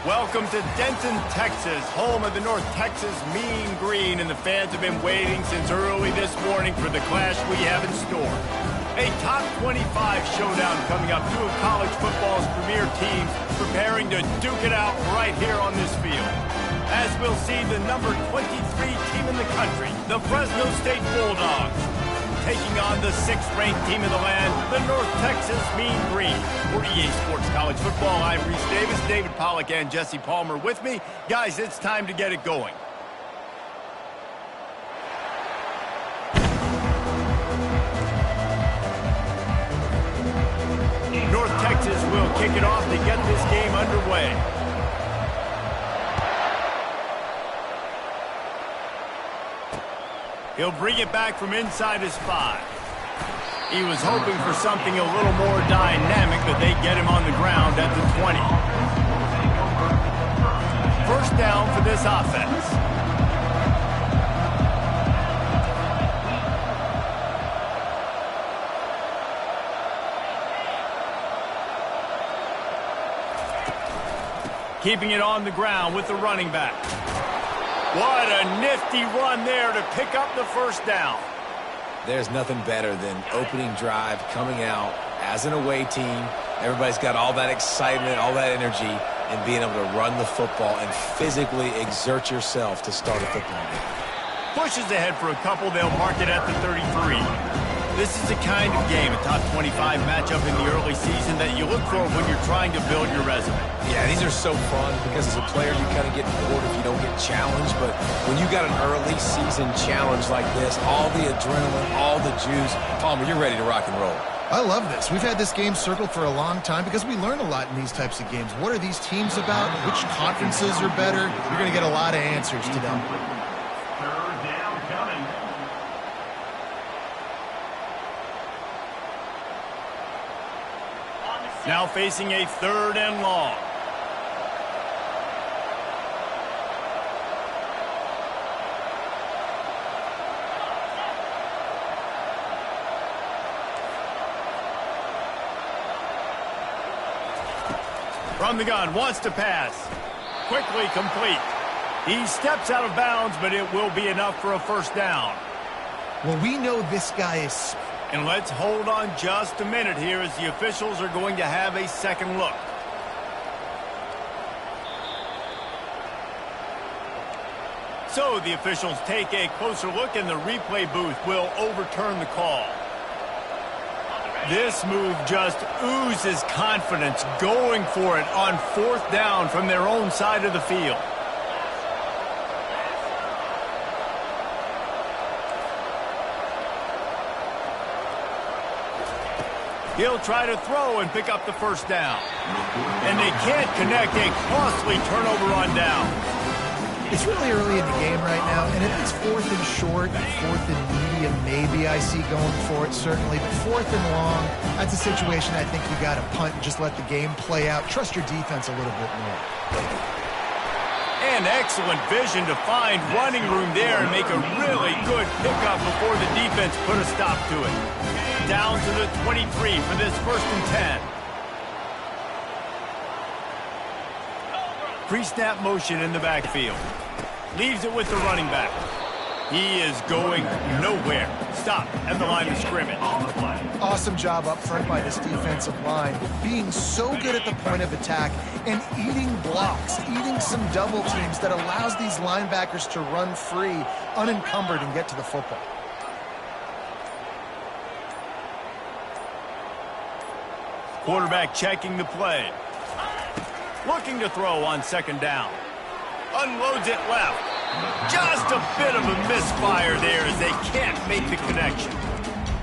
Welcome to Denton, Texas, home of the North Texas Mean Green, and the fans have been waiting since early this morning for the clash we have in store. A top 25 showdown coming up, two of college football's premier teams preparing to duke it out right here on this field. As we'll see the number 23 team in the country, the Fresno State Bulldogs, taking on the 6th-ranked team in the land, the North Texas Mean Green. For EA Sports College Football, I'm Reese Davis, David Pollack, and Jesse Palmer with me. Guys, it's time to get it going. North Texas will kick it off to get this game underway. He'll bring it back from inside his 5. He was hoping for something a little more dynamic, but they get him on the ground at the 20. First down for this offense. Keeping it on the ground with the running back. What a nifty run there to pick up the first down. There's nothing better than opening drive, coming out as an away team. Everybody's got all that excitement, all that energy, and being able to run the football and physically exert yourself to start a football game. Pushes ahead for a couple. They'll mark it at the 33. This is the kind of game, a top 25 matchup in the early season, that you look for when you're trying to build your resume. Yeah, these are so fun because as a player you kind of get bored if you don't get challenged, but when you got an early season challenge like this, all the adrenaline, all the juice, Palmer, you're ready to rock and roll. I love this. We've had this game circled for a long time because we learn a lot in these types of games. What are these teams about? Which conferences are better? You're going to get a lot of answers today. Now facing a 3rd and long. From the gun, wants to pass. Quickly complete. He steps out of bounds, but it will be enough for a first down. Well, we know this guy is... And let's hold on just a minute here as the officials are going to have a second look. So the officials take a closer look and the replay booth will overturn the call. This move just oozes confidence, going for it on 4th down from their own side of the field. He'll try to throw and pick up the first down. And they can't connect, a costly turnover on down. It's really early in the game right now, and if it's 4th and short, 4th and medium, maybe I see going for it, certainly. But 4th and long, that's a situation I think you got to punt and just let the game play out. Trust your defense a little bit more. And excellent vision to find running room there and make a really good pickup before the defense put a stop to it. Down to the 23 for this 1st and 10. Pre-snap motion in the backfield. Leaves it with the running back. He is going nowhere. Stop at the line of scrimmage. Awesome job up front by this defensive line, being so good at the point of attack and eating blocks, eating some double teams that allows these linebackers to run free, unencumbered, and get to the football. Quarterback checking the play. Looking to throw on 2nd down. Unloads it left. Just a bit of a misfire there as they can't make the connection.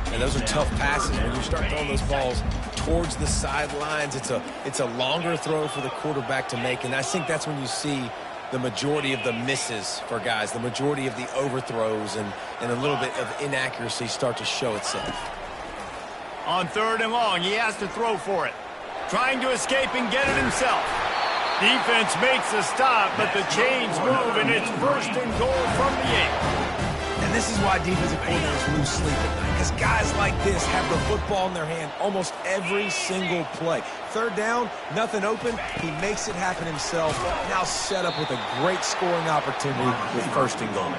And those are tough passes. When you start throwing those balls towards the sidelines, it's a longer throw for the quarterback to make. And I think that's when you see the majority of the misses for guys, the majority of the overthrows and a little bit of inaccuracy start to show itself. On 3rd and long, he has to throw for it. Trying to escape and get it himself. Defense makes a stop, but the chains move, and it's 1st and goal from the 8. And And this is why defensive coordinators lose sleep at night, because guys like this have the football in their hand almost every single play. Third down, nothing open. He makes it happen himself. Now set up with a great scoring opportunity with first and goal.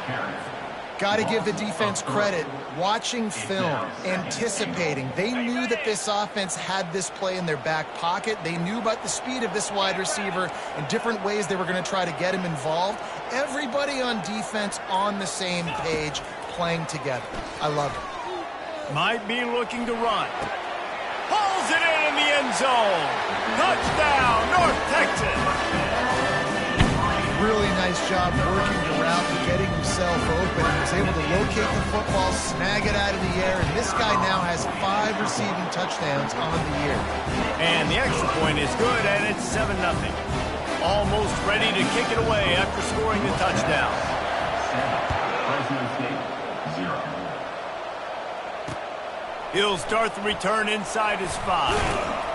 Got to give the defense credit. Watching film, anticipating. They knew that this offense had this play in their back pocket. They knew about the speed of this wide receiver and different ways they were going to try to get him involved. Everybody on defense on the same page, playing together. I love it. Might be looking to run. Pulls it in the end zone. Touchdown, North Texas. Really nice job working the route and getting himself open. He was able to locate the football, snag it out of the air, and this guy now has 5 receiving touchdowns on the year. And the extra point is good, and it's 7-0. Almost ready to kick it away after scoring the touchdown. He'll start the return inside his 5.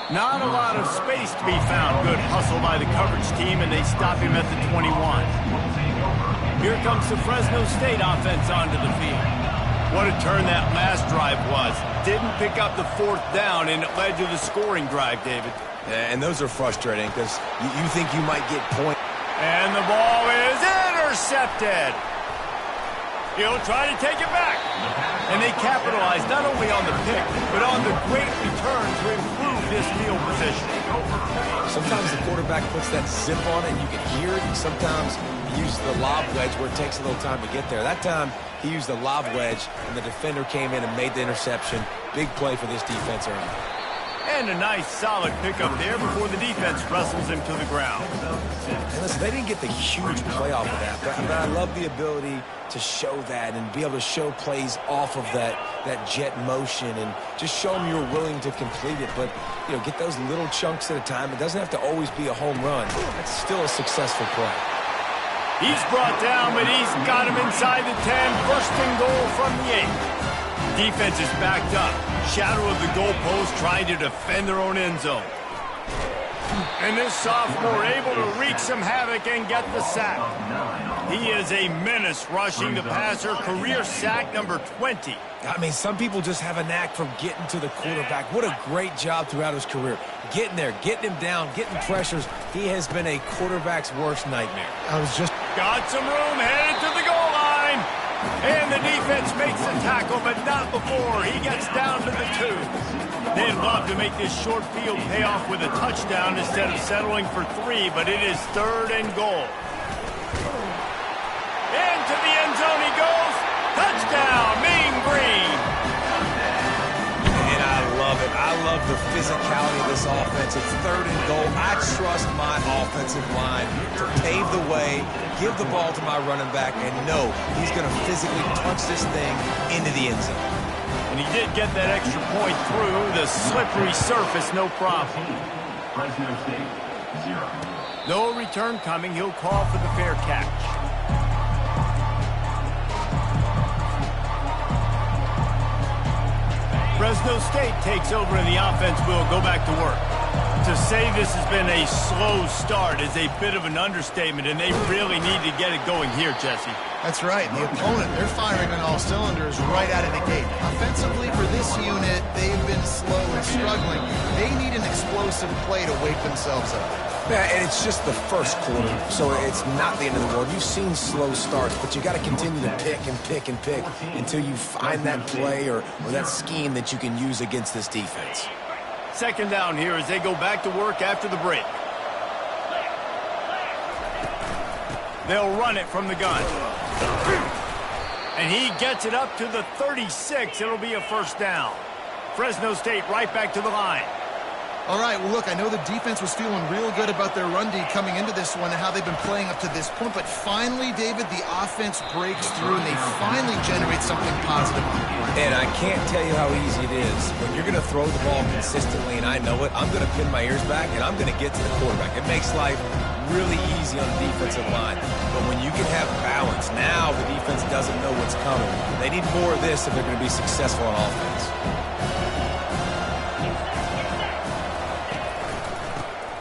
Not a lot of space to be found. Good hustle by the coverage team, and they stop him at the 21. Here comes the Fresno State offense onto the field. What a turn that last drive was. Didn't pick up the 4th down, and it led to the scoring drive, David. Yeah, and those are frustrating because you think you might get points. And the ball is intercepted. He'll try to take it back. And they capitalize not only on the pick, but on the great return to improve this field position. Sometimes the quarterback puts that zip on it and you can hear it. And sometimes he uses the lob wedge where it takes a little time to get there. That time he used the lob wedge and the defender came in and made the interception. Big play for this defense early. And a nice solid pickup there before the defense wrestles him to the ground. And listen, they didn't get the huge play off of that, but I love the ability to show that and be able to show plays off of that jet motion and just show them you're willing to complete it. But, you know, get those little chunks at a time. It doesn't have to always be a home run. It's still a successful play. He's brought down, but he's got him inside the 10. First and goal from the 8. Defense is backed up. Shadow of the goalpost trying to defend their own end zone. And this sophomore able to wreak some havoc and get the sack. He is a menace rushing the passer. Career sack number 20. I mean, some people just have a knack for getting to the quarterback. What a great job throughout his career. Getting there, getting him down, getting pressures. He has been a quarterback's worst nightmare. Got some room, headed to the goal line. And the defense makes the tackle, but not before he gets down to the 2. They'd love to make this short field pay off with a touchdown instead of settling for 3, but it is 3rd and goal. Into the end zone he goes. Touchdown, Mean Green. And I love it. I love the physicality of this offense. It's 3rd and goal. I trust my offensive line to pave the way, give the ball to my running back, and know he's going to physically punch this thing into the end zone. And he did get that extra point through the slippery surface, no problem. Fresno State, 0. No return coming. He'll call for the fair catch. Fresno State takes over and the offense will go back to work. To say this has been a slow start is a bit of an understatement, and they really need to get it going here, Jesse. That's right. The opponent, they're firing on all cylinders right out of the gate. Offensively, for this unit, they've been slow and struggling. They need an explosive play to wake themselves up. Yeah, and it's just the first quarter, so it's not the end of the world. You've seen slow starts, but you got to continue to pick and pick and pick until you find that play or that scheme that you can use against this defense. Second down here as they go back to work after the break. They'll run it from the gun. And he gets it up to the 36. It'll be a first down. Fresno State right back to the line. All right, well, look, I know the defense was feeling real good about their run D coming into this one and how they've been playing up to this point, but finally, David, the offense breaks through and they finally generate something positive. And I can't tell you how easy it is. When you're going to throw the ball consistently, and I know it, I'm going to pin my ears back, and I'm going to get to the quarterback. It makes life really easy on the defensive line. But when you can have balance, now the defense doesn't know what's coming. They need more of this if they're going to be successful on offense.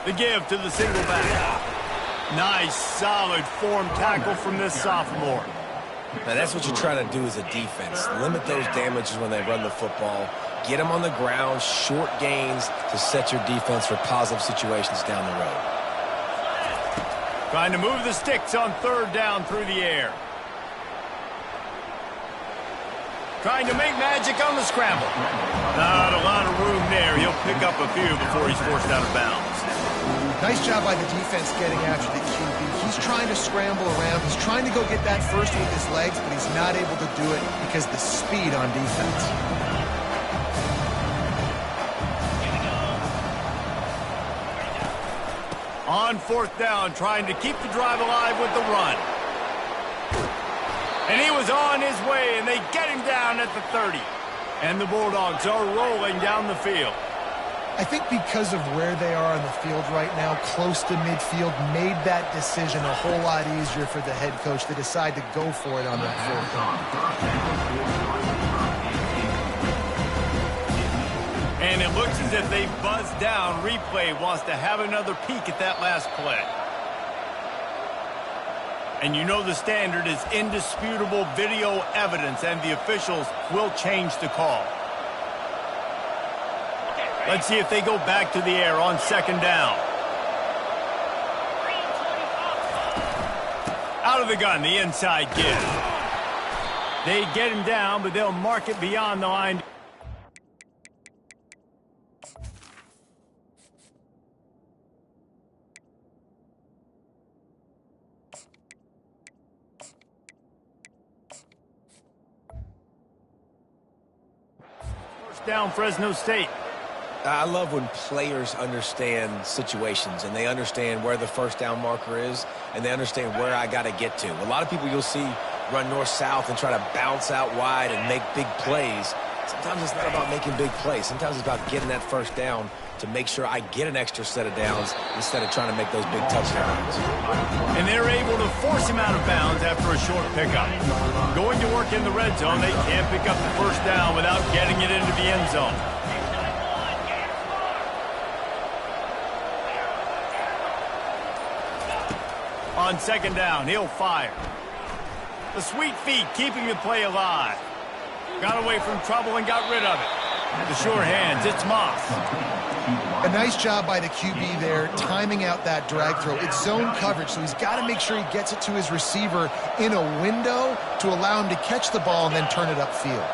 The give to the single back. Nice, solid form tackle from this sophomore. Now, that's what you're trying to do as a defense. Limit those damages when they run the football. Get them on the ground, short gains to set your defense for positive situations down the road. Trying to move the sticks on third down through the air. Trying to make magic on the scramble. Not a lot of room there. He'll pick up a few before he's forced out of bounds. Nice job by the defense getting after the QB. He's trying to scramble around. He's trying to go get that first with his legs, but he's not able to do it because of the speed on defense. On fourth down, trying to keep the drive alive with the run. And he was on his way, and they get him down at the 30. And the Bulldogs are rolling down the field. I think because of where they are on the field right now, close to midfield, made that decision a whole lot easier for the head coach to decide to go for it on that fourth down. And it looks as if they buzzed down. Replay wants to have another peek at that last play. And you know the standard is indisputable video evidence, and the officials will change the call. Let's see if they go back to the air on second down. Out of the gun, the inside give. They get him down, but they'll mark it beyond the line. First down, Fresno State. I love when players understand situations and they understand where the first down marker is and they understand where I got to get to. A lot of people you'll see run north-south and try to bounce out wide and make big plays. Sometimes it's not about making big plays. Sometimes it's about getting that first down to make sure I get an extra set of downs instead of trying to make those big touchdowns. And they're able to force him out of bounds after a short pickup. Going to work in the red zone, they can't pick up the first down without getting it into the end zone. On second down, he'll fire. The sweet feet keeping the play alive. Got away from trouble and got rid of it. The sure hands, it's Moss. A nice job by the QB there, timing out that drag throw. It's zone coverage, so he's got to make sure he gets it to his receiver in a window to allow him to catch the ball and then turn it upfield.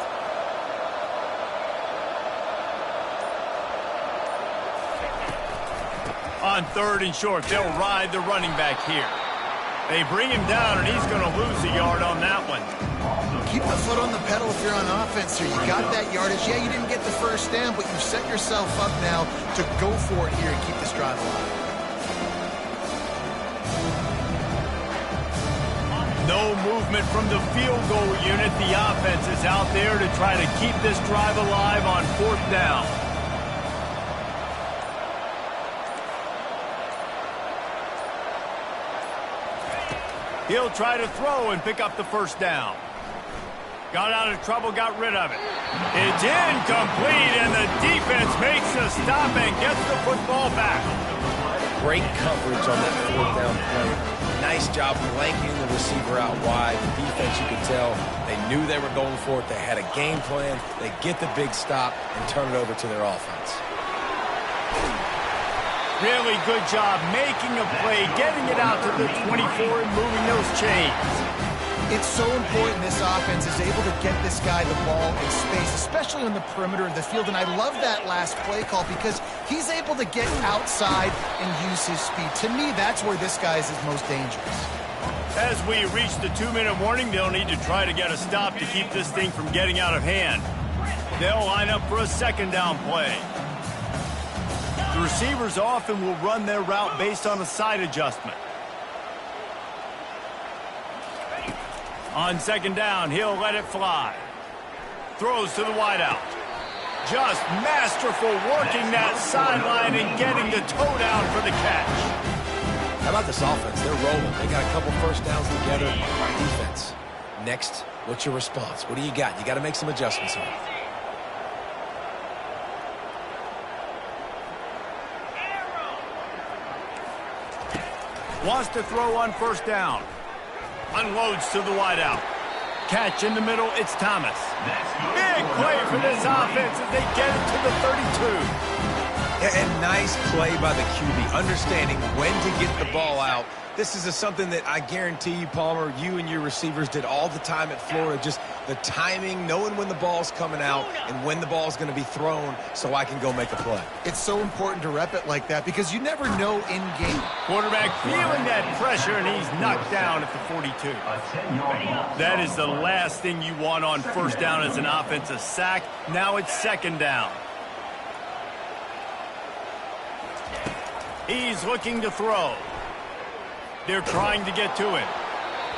On third and short, they'll ride the running back here. They bring him down, and he's going to lose a yard on that one. Keep the foot on the pedal if you're on offense here. You got that yardage. Yeah, you didn't get the first down, but you've set yourself up now to go for it here and keep this drive alive. No movement from the field goal unit. The offense is out there to try to keep this drive alive on fourth down. He'll try to throw and pick up the first down. Got out of trouble, got rid of it. It's incomplete, and the defense makes a stop and gets the football back. Great coverage on that fourth down play. Nice job blanketing the receiver out wide. The defense, you could tell, they knew they were going for it. They had a game plan. They get the big stop and turn it over to their offense. Really good job making a play, getting it out to the 24 and moving those chains. It's so important this offense is able to get this guy the ball in space, especially on the perimeter of the field. And I love that last play call because he's able to get outside and use his speed. To me, that's where this guy is his most dangerous. As we reach the 2-minute warning, they'll need to try to get a stop to keep this thing from getting out of hand. They'll line up for a second down play. The receivers often will run their route based on a side adjustment. On second down, he'll let it fly. Throws to the wideout. Just masterful working that sideline and getting the toe down for the catch. How about this offense? They're rolling. They got a couple first downs together. Defense. Next, what's your response? What do you got? You got to make some adjustments here. Wants to throw on first down. Unloads to the wideout. Catch in the middle, it's Thomas. Big play for this offense as they get it to the 32. And nice play by the QB, understanding when to get the ball out. This is something that I guarantee you, Palmer, you and your receivers did all the time at Florida. Just the timing, knowing when the ball's coming out and when the ball's going to be thrown so I can go make a play. It's so important to rep it like that because you never know in game. Quarterback feeling that pressure, and he's knocked down at the 42. That is the last thing you want on first down as an offensive sack. Now it's second down. He's looking to throw. They're trying to get to it.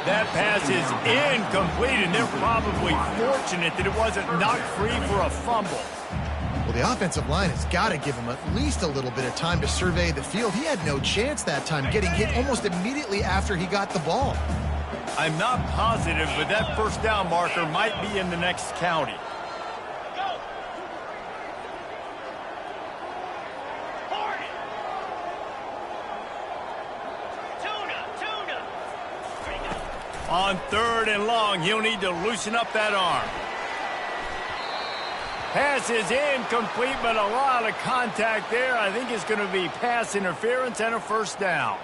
That pass is incomplete, and they're probably fortunate that it wasn't knocked free for a fumble. Well, the offensive line has got to give him at least a little bit of time to survey the field. He had no chance that time, getting hit almost immediately after he got the ball. I'm not positive, but that first down marker might be in the next county. On third and long, he'll need to loosen up that arm. Pass is incomplete, but a lot of contact there. I think it's going to be pass interference and a first down.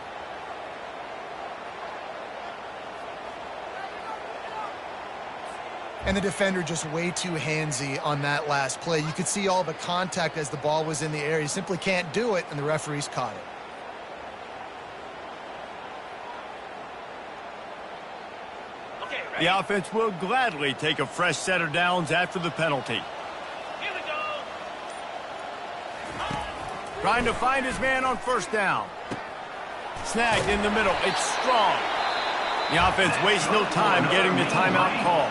And the defender just way too handsy on that last play. You could see all the contact as the ball was in the air. He simply can't do it, and the referees caught it. The offense will gladly take a fresh set of downs after the penalty. Here we go. Trying to find his man on first down. Snagged in the middle. It's Strong. The offense wastes no time getting the timeout call.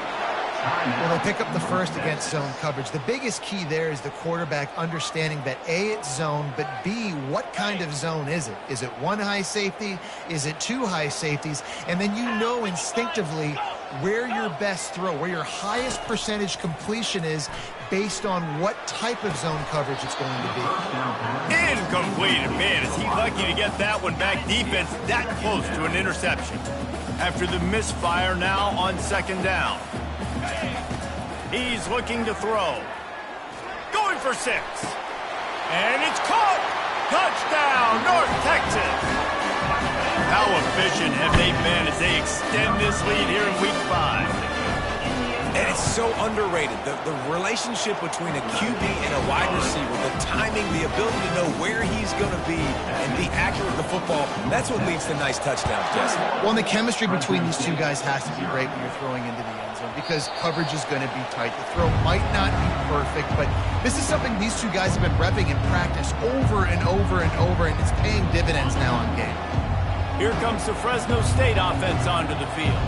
Well, they pick up the first against zone coverage. The biggest key there is the quarterback understanding that A, it's zone, but B, what kind of zone is it? Is it one high safety? Is it two high safeties? And then you know instinctively where your best throw, where your highest percentage completion is based on what type of zone coverage it's going to be. Incomplete. Man, is he lucky to get that one back. Defense that close to an interception. After the misfire, now on second down. He's looking to throw. Going for 6. And it's caught. Touchdown, North Texas. How efficient have they been as they extend this lead here in Week 5? And it's so underrated. The relationship between a QB and a wide receiver, the timing, the ability to know where he's going to be and be accurate with the football, that's what leads to nice touchdowns, Jesse. Well, and the chemistry between these two guys has to be great when you're throwing into the end zone because coverage is going to be tight. The throw might not be perfect, but this is something these two guys have been repping in practice over and over and over, and it's paying dividends now on game. Here comes the Fresno State offense onto the field.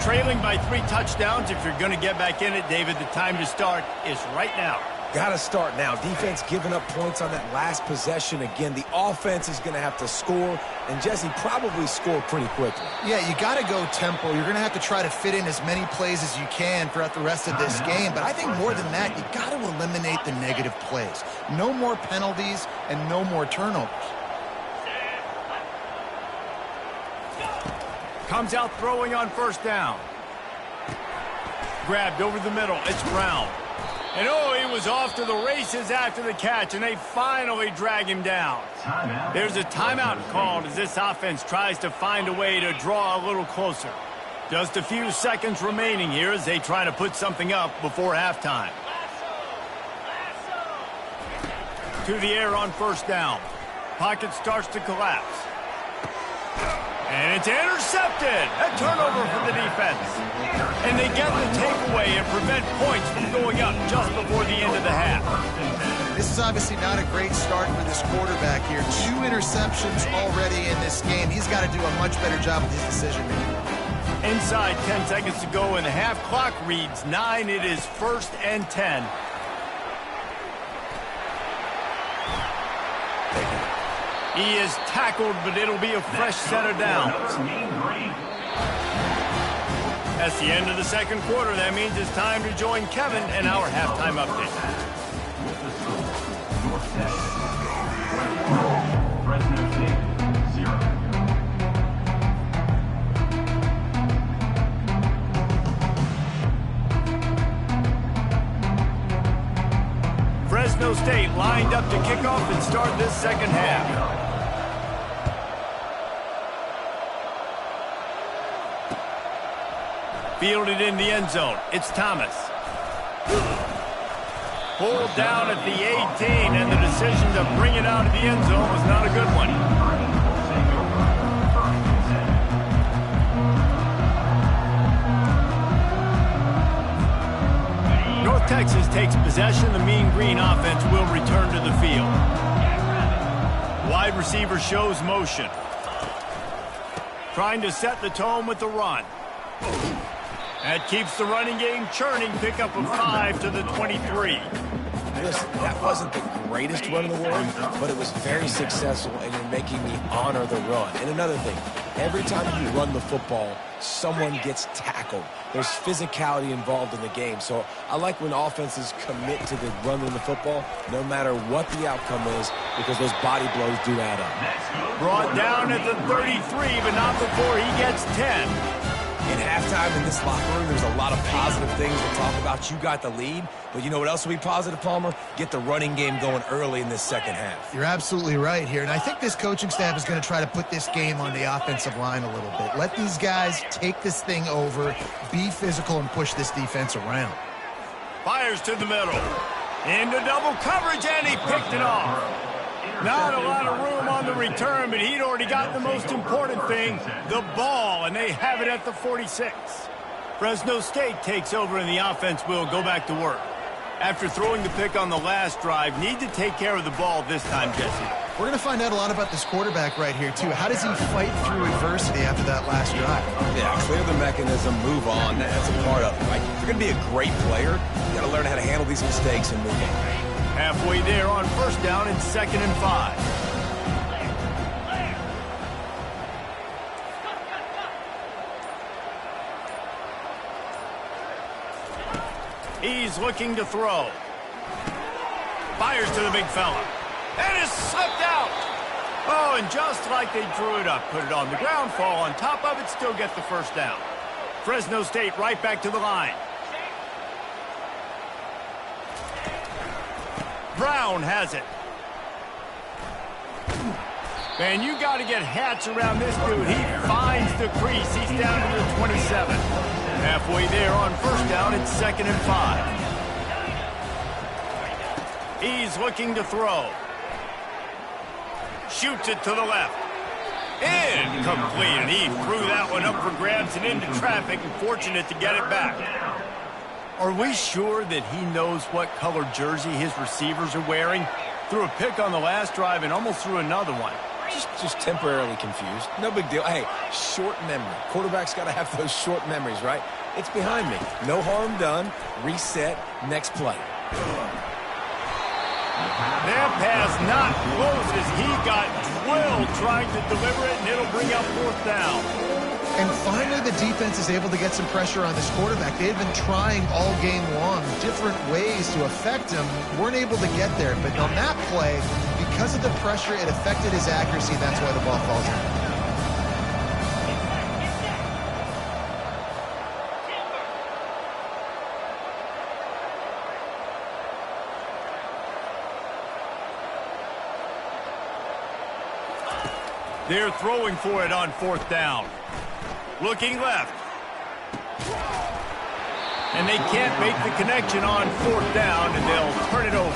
Trailing by 3 touchdowns. If you're going to get back in it, David, the time to start is right now. Got to start now. Defense giving up points on that last possession. Again, the offense is going to have to score, and Jesse probably score pretty quickly. Yeah, you got to go tempo. You're going to have to try to fit in as many plays as you can throughout the rest of this game. But I think more than that, you got to eliminate the negative plays. No more penalties and no more turnovers. Comes out throwing on first down. Grabbed over the middle. It's Brown. And oh, he was off to the races after the catch, and they finally drag him down. There's a timeout called as this offense tries to find a way to draw a little closer. Just a few seconds remaining here as they try to put something up before halftime. To the air on first down. Pocket starts to collapse. And it's intercepted. A turnover for the defense. And they get the takeaway and prevent points from going up just before the end of the half. This is obviously not a great start for this quarterback here. 2 interceptions already in this game. He's got to do a much better job with his decision making. Inside 10 seconds to go, and the half clock reads 9. It is 1st and 10. He is tackled, but it'll be a fresh set of downs. That's the end of the second quarter. That means it's time to join Kevin and our halftime update. Fresno State, 0. lined up to kick off and start this second half. Fielded in the end zone. It's Thomas. Pulled down at the 18, and the decision to bring it out of the end zone was not a good one. North Texas takes possession. The Mean Green offense will return to the field. Wide receiver shows motion. Trying to set the tone with the run. That keeps the running game churning. Pickup of 5 to the 23. Listen, that wasn't the greatest run in the world, but it was very successful, and you're making me honor the run. And another thing, every time you run the football, someone gets tackled. There's physicality involved in the game. So I like when offenses commit to the running the football, no matter what the outcome is, because those body blows do add up. Brought down at the 33, but not before he gets 10. In halftime in this locker room, there's a lot of positive things to talk about. You got the lead, but you know what else will be positive, Palmer? Get the running game going early in this second half. You're absolutely right here, and I think this coaching staff is going to try to put this game on the offensive line a little bit. Let these guys take this thing over, be physical, and push this defense around. Fires to the middle. Into double coverage, and he picked it off. Not a lot of room on the return, but he'd already got the most important thing, the ball, and they have it at the 46. Fresno State takes over, and the offense will go back to work. After throwing the pick on the last drive, need to take care of the ball this time, Jesse. We're going to find out a lot about this quarterback right here, too. How does he fight through adversity after that last drive? Yeah, clear the mechanism, move on. That's a part of it, right? If you're going to be a great player, you got to learn how to handle these mistakes and move on. Halfway there on first down and 2nd and 5. He's looking to throw. Fires to the big fella. And is slipped out. Oh, and just like they drew it up, put it on the ground, fall on top of it, still get the first down. Fresno State right back to the line. Brown has it. Man, you got to get hats around this dude. He finds the crease. He's down to the 27. Halfway there on first down, it's 2nd and 5. He's looking to throw. Shoots it to the left. Incomplete, and he threw that one up for grabs and into traffic, and fortunate to get it back. Are we sure that he knows what color jersey his receivers are wearing? Threw a pick on the last drive and almost threw another one. Just temporarily confused. No big deal. Hey, short memory. Quarterback's got to have those short memories, right? It's behind me. No harm done. Reset. Next play. That pass not close as he got drilled trying to deliver it, and it'll bring up 4th down. And finally, the defense is able to get some pressure on this quarterback. They had been trying all game long different ways to affect him. Weren't able to get there. But on that play, because of the pressure, it affected his accuracy. That's why the ball falls out. They're throwing for it on 4th down. Looking left. And they can't make the connection on 4th down, and they'll turn it over.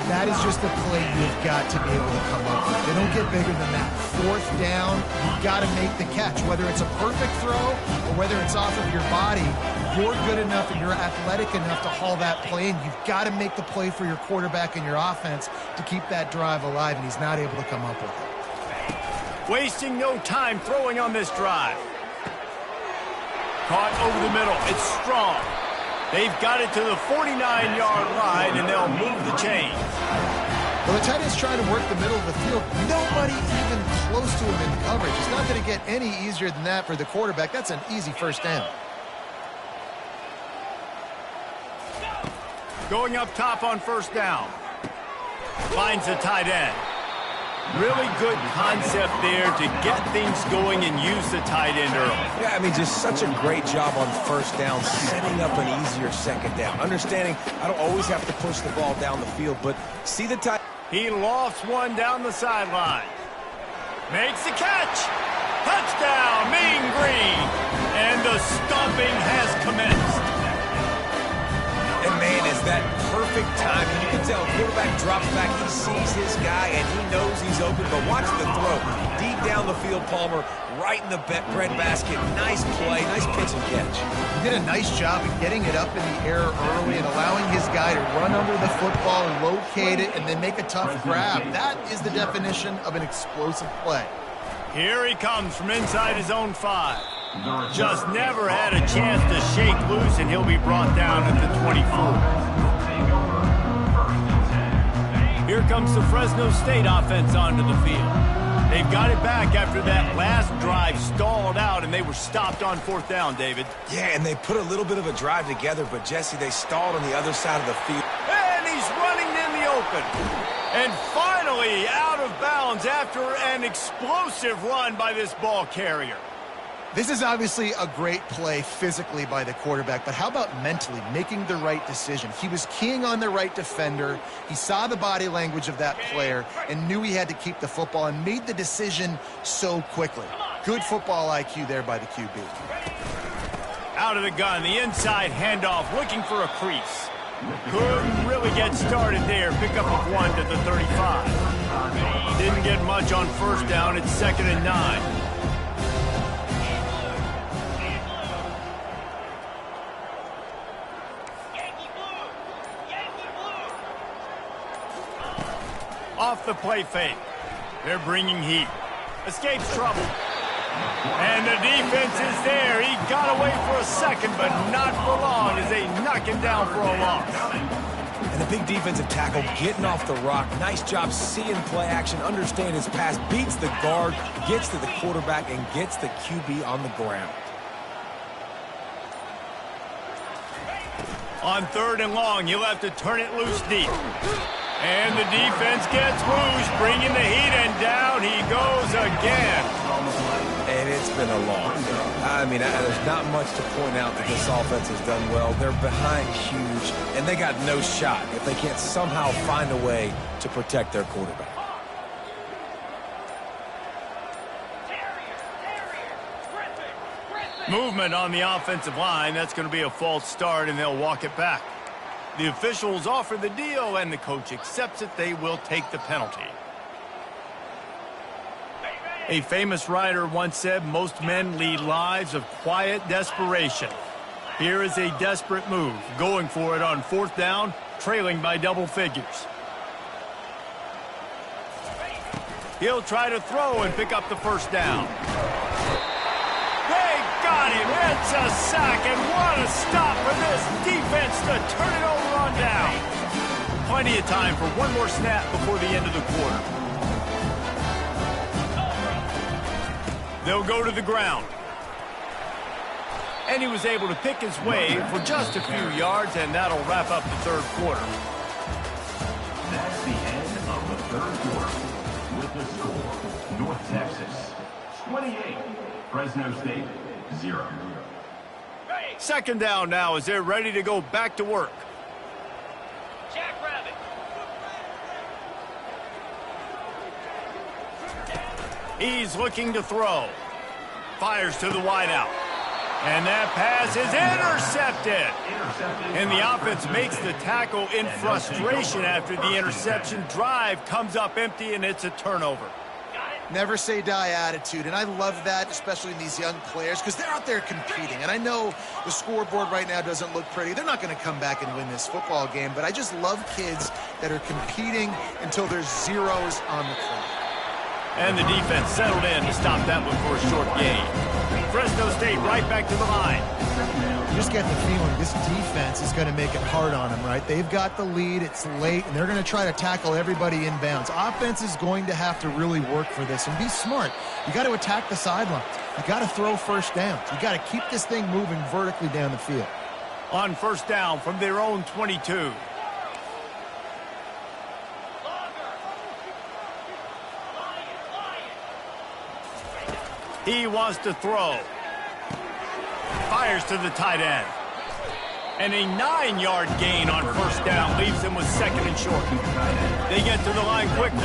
That is just a play you've got to be able to come up with. They don't get bigger than that. 4th down, you've got to make the catch. Whether it's a perfect throw or whether it's off of your body, you're good enough and you're athletic enough to haul that play, and you've got to make the play for your quarterback and your offense to keep that drive alive, and he's not able to come up with it. Wasting no time throwing on this drive. Caught over the middle. It's Strong. They've got it to the 49-yard line, and they'll move the chains. Well, the tight end's trying to work the middle of the field. Nobody even close to him in coverage. It's not going to get any easier than that for the quarterback. That's an easy first down. Going up top on first down. Finds the tight end. Really good concept there to get things going and use the tight end early. Yeah, I mean, just such a great job on first down, setting up an easier second down. Understanding I don't always have to push the ball down the field, but see the tight... He lofts one down the sideline. Makes the catch. Touchdown, Mean Green. And the stomping has commenced. And, man, is that perfect timing. You can tell quarterback drops back. He sees his guy, and he knows he's open. But watch the throw. Deep down the field, Palmer, right in the bread basket. Nice play, nice pitch and catch. He did a nice job of getting it up in the air early and allowing his guy to run under the football and locate it and then make a tough grab. That is the definition of an explosive play. Here he comes from inside his own 5. Just never had a chance to shake loose, and he'll be brought down at the 24. Here comes the Fresno State offense onto the field. They've got it back after that last drive stalled out, and they were stopped on 4th down, David. Yeah, and they put a little bit of a drive together, but, Jesse, they stalled on the other side of the field. And he's running in the open. And finally out of bounds after an explosive run by this ball carrier. This is obviously a great play physically by the quarterback, but how about mentally making the right decision? He was keying on the right defender. He saw the body language of that player and knew he had to keep the football and made the decision so quickly. Good football IQ there by the QB. Out of the gun, the inside handoff, looking for a crease. Couldn't really get started there. Pickup of 1 to the 35. Didn't get much on first down. It's 2nd and 9. Off the play fake. They're bringing heat. Escapes trouble. And the defense is there. He got away for a second, but not for long as they knock him down for a loss. And the big defensive tackle getting off the rock. Nice job seeing play action, understand his pass, beats the guard, gets to the quarterback, and gets the QB on the ground. On 3rd and long, you'll have to turn it loose deep. And the defense gets loose, bringing the heat, and down he goes again. And it's been a loss. I mean, there's not much to point out that this offense has done well. They're behind huge, and they got no shot if they can't somehow find a way to protect their quarterback. Movement on the offensive line. That's going to be a false start, and they'll walk it back. The officials offer the deal, and the coach accepts it. They will take the penalty. A famous writer once said, most men lead lives of quiet desperation. Here is a desperate move, going for it on 4th down, trailing by double figures. He'll try to throw and pick up the first down. They got him. It's a sack, and what a stop for this defense to turn it over on down. Plenty of time for one more snap before the end of the quarter. They'll go to the ground. And he was able to pick his way for just a few yards, and that'll wrap up the 3rd quarter. That's the end of the 3rd quarter. With the score, North Texas 28, Fresno State 0. 2nd down now as they're ready to go back to work. Jackrabbit. He's looking to throw. Fires to the wideout. And that pass is intercepted. And the offense makes the tackle in frustration after the interception. Drive comes up empty, and it's a turnover. Never say die attitude, and I love that, especially in these young players, because they're out there competing. And I know the scoreboard right now doesn't look pretty. They're not going to come back and win this football game, but I just love kids that are competing until there's zeros on the clock. And the defense settled in to stop that one for a short gain. Fresno State right back to the line. You just get the feeling this defense is going to make it hard on them, right? They've got the lead, it's late, and they're going to try to tackle everybody inbounds. Offense is going to have to really work for this and be smart. You got to attack the sidelines. You got to throw first downs. You got to keep this thing moving vertically down the field. On 1st down from their own 22. He wants to throw. Fires to the tight end. And a 9-yard gain on first down leaves him with second and short. They get to the line quickly.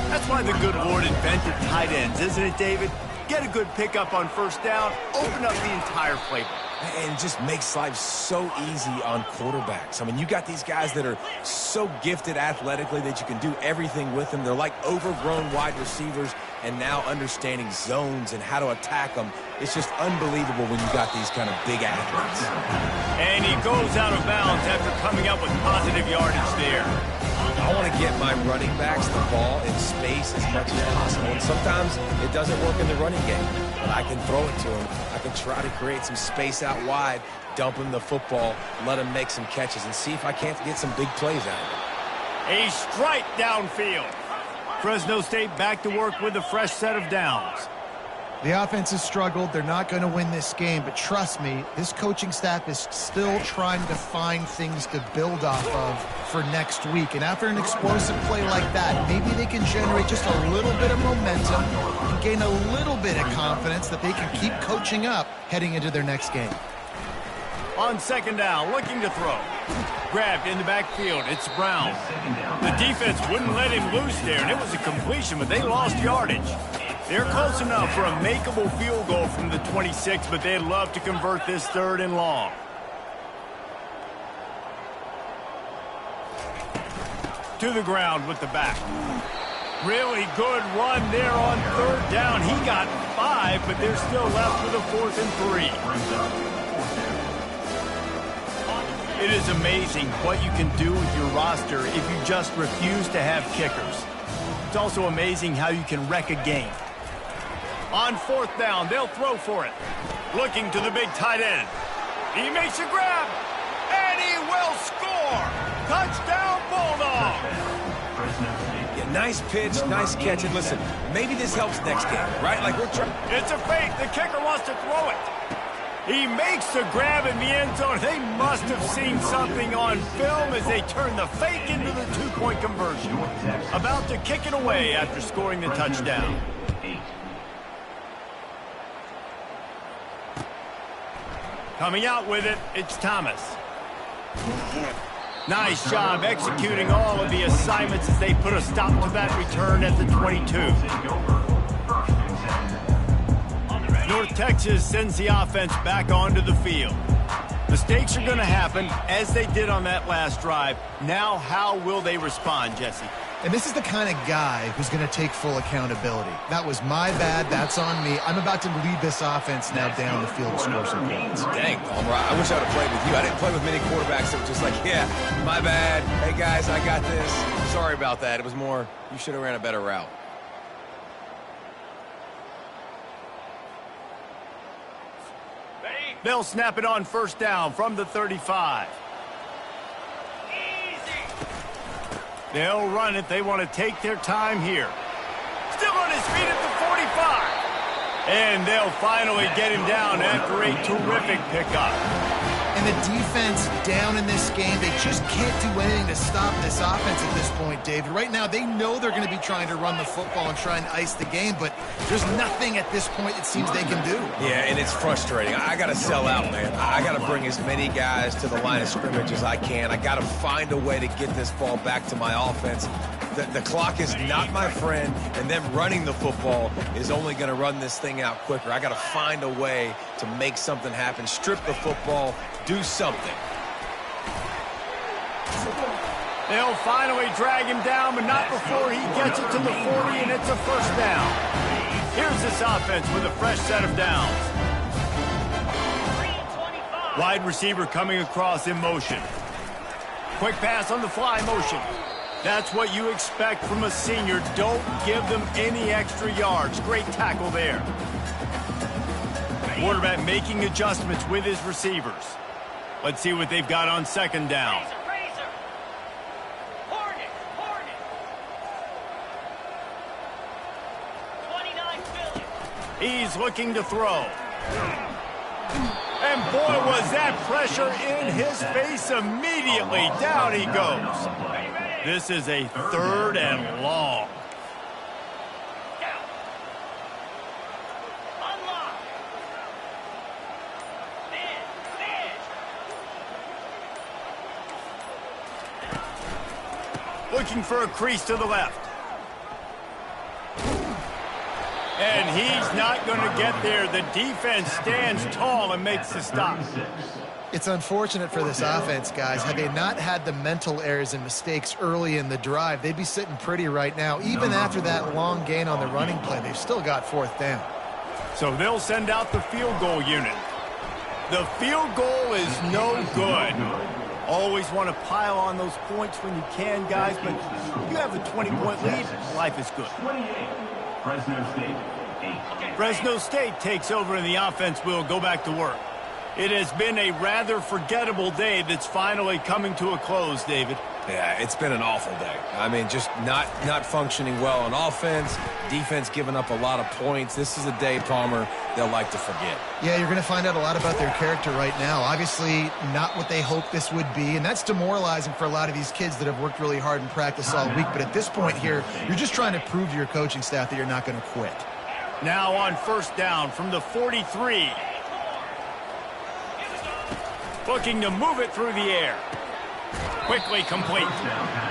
That's why the good Lord invented tight ends, isn't it, David? Get a good pickup on first down, open up the entire playbook. And just makes life so easy on quarterbacks. I mean, you got these guys that are so gifted athletically that you can do everything with them. They're like overgrown wide receivers, and now understanding zones and how to attack them. It's just unbelievable when you got these kind of big athletes. And he goes out of bounds after coming up with positive yardage there. I want to get my running backs the ball in space as much as possible. And sometimes it doesn't work in the running game, but I can throw it to them. I can try to create some space out wide, dump him the football, let him make some catches, and see if I can't get some big plays out of it. A strike downfield. Fresno State back to work with a fresh set of downs. The offense has struggled. They're not going to win this game, but trust me, this coaching staff is still trying to find things to build off of for next week. And after an explosive play like that, maybe they can generate just a little bit of momentum and gain a little bit of confidence that they can keep coaching up heading into their next game. On second down, looking to throw. Grabbed in the backfield. It's Brown. The defense wouldn't let him loose there, and it was a completion, but they lost yardage. They're close enough for a makeable field goal from the 26, but they'd love to convert this third and long. To the ground with the back. Really good run there on third down. He got 5, but they're still left with a 4th and 3. It is amazing what you can do with your roster if you just refuse to have kickers. It's also amazing how you can wreck a game. On 4th down, they'll throw for it. Looking to the big tight end. He makes a grab, and he will score. Touchdown, Bulldogs. Yeah, nice pitch, nice catch. And listen, maybe this helps next game, right? Like we're trying. It's a fake. The kicker wants to throw it. He makes the grab in the end zone. They must have seen something on film as they turn the fake into the 2-point conversion. About to kick it away after scoring the touchdown. Coming out with it, it's Thomas. Nice job executing all of the assignments as they put a stop to that return at the 22. North Texas sends the offense back onto the field. Mistakes are going to happen, as they did on that last drive. Now, how will they respond, Jesse? And this is the kind of guy who's going to take full accountability. That was my bad. That's on me. I'm about to lead this offense now down the field and score some points. Dang, Palmer, I wish I would have played with you. I didn't play with many quarterbacks that were just like, yeah, my bad. Hey, guys, I got this. Sorry about that. It was more, you should have ran a better route. They'll snap it on first down from the 35. They'll run it. They want to take their time here. Still on his feet at the 45. And they'll finally get him down after a terrific pickup. And the defense down in this game, they just can't do anything to stop this offense at this point, David. Right now, they know they're going to be trying to run the football and try and ice the game, but there's nothing at this point it seems they can do. Yeah, and it's frustrating. I got to sell out, man. I got to bring as many guys to the line of scrimmage as I can. I got to find a way to get this ball back to my offense. The clock is not my friend, and them running the football is only going to run this thing out quicker. I got to find a way to make something happen, strip the football, do something. They'll finally drag him down, but not before he gets it to the 40, and it's a first down. Here's this offense with a fresh set of downs. Wide receiver coming across in motion. Quick pass on the fly motion. That's what you expect from a senior. Don't give them any extra yards. Great tackle there. Quarterback making adjustments with his receivers. Let's see what they've got on second down. He's looking to throw. And boy, was that pressure in his face immediately. Down he goes. This is a 3rd and long. Looking for a crease to the left. And he's not going to get there. The defense stands tall and makes the stop. It's unfortunate for this offense, guys. Had they not had the mental errors and mistakes early in the drive, they'd be sitting pretty right now. Even after that long gain on the running play, they've still got 4th down. So they'll send out the field goal unit. The field goal is no good. Always want to pile on those points when you can, guys, but you have a 20-point lead. Life is good. 28, Fresno State, 8. Fresno State takes over and the offense will go back to work. It has been a rather forgettable day that's finally coming to a close, David. Yeah, it's been an awful day. I mean, just not functioning well on offense, defense giving up a lot of points. This is a day, Palmer, they'll like to forget. Yeah, you're going to find out a lot about their character right now. Obviously, not what they hoped this would be, and that's demoralizing for a lot of these kids that have worked really hard in practice all week. But at this point here, you're just trying to prove to your coaching staff that you're not going to quit. Now on 1st down from the 43. Looking to move it through the air. Quickly complete.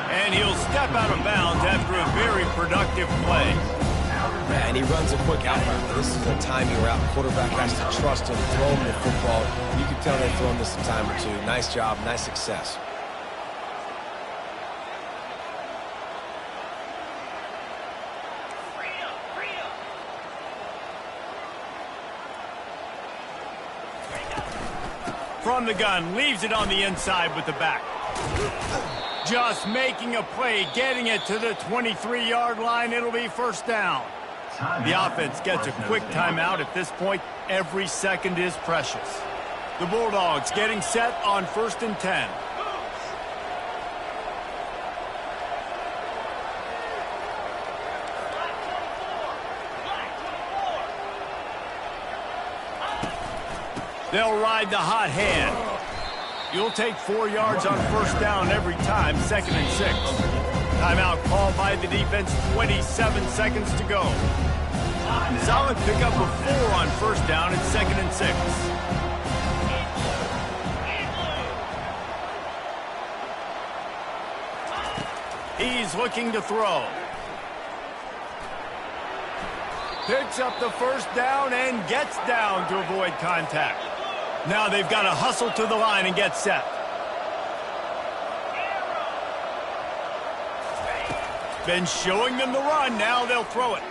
And he'll step out of bounds after a very productive play. Yeah, and he runs a quick out route. This is a timing route. Quarterback has to trust him, throw him the football. You can tell they've thrown this a time or two. Nice job, nice success. From the gun, leaves it on the inside with the back. Just making a play, getting it to the 23-yard line. It'll be 1st down. The offense gets a quick timeout. At this point, every second is precious. The Bulldogs getting set on 1st and 10. They'll ride the hot hand. You'll take 4 yards on 1st down every time, 2nd and 6. Timeout called by the defense, 27 seconds to go. Solid pickup of 4 on 1st down and 2nd and 6. He's looking to throw. Picks up the 1st down and gets down to avoid contact. Now they've got to hustle to the line and get set. Been showing them the run. Now they'll throw it.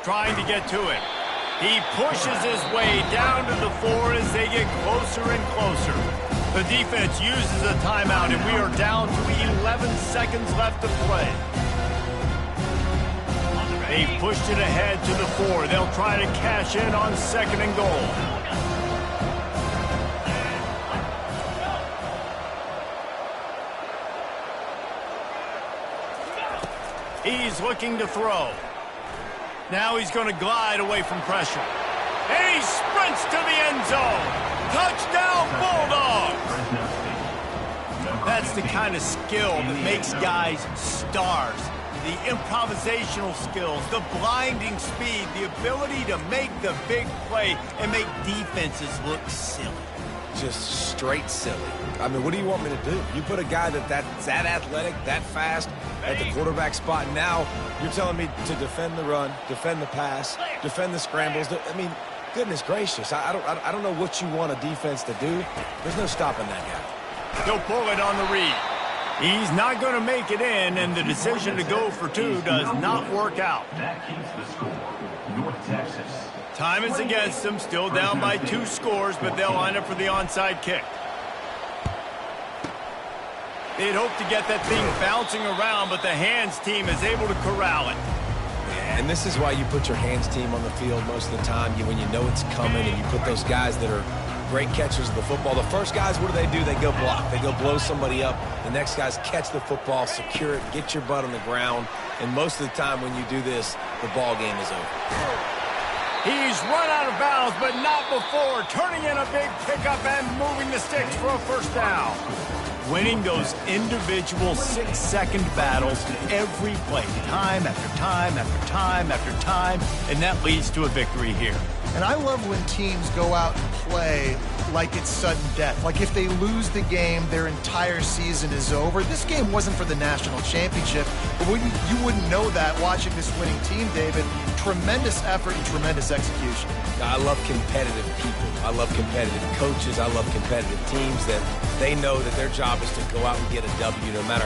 Trying to get to it. He pushes his way down to the 4 as they get closer and closer. The defense uses a timeout, and we are down to 11 seconds left to play. They've pushed it ahead to the 4. They'll try to cash in on 2nd and goal. He's looking to throw. Now he's going to glide away from pressure. And he sprints to the end zone. Touchdown, Bulldogs! That's the kind of skill that makes guys stars. The improvisational skills, the blinding speed, the ability to make the big play and make defenses look silly. Just straight silly. I mean, what do you want me to do? You put a guy that's that athletic, that fast at the quarterback spot, and now you're telling me to defend the run, defend the pass, defend the scrambles. I mean, goodness gracious. I don't know what you want a defense to do. There's no stopping that guy. He'll pull it on the read. He's not going to make it in, and the decision to go for 2 does not work out. That keeps the score. North Texas. Time is against them, still down by 2 scores, but they'll line up for the onside kick. They'd hope to get that thing bouncing around, but the hands team is able to corral it. And this is why you put your hands team on the field most of the time, when you know it's coming, and you put those guys that are great catchers of the football. The first guys, what do? They go block. They go blow somebody up. The next guys catch the football, secure it, get your butt on the ground. And most of the time when you do this, the ball game is over. He's run out of bounds, but not before. Turning in a big pickup and moving the sticks for a 1st down. Winning those individual 6-second battles every play, time after time after time after time, and that leads to a victory here. And I love when teams go out and play like it's sudden death. Like if they lose the game, their entire season is over. This game wasn't for the national championship, but you wouldn't know that watching this winning team, David. Tremendous effort and tremendous execution. I love competitive people. I love competitive coaches. I love competitive teams that they know that their job is to go out and get a W no matter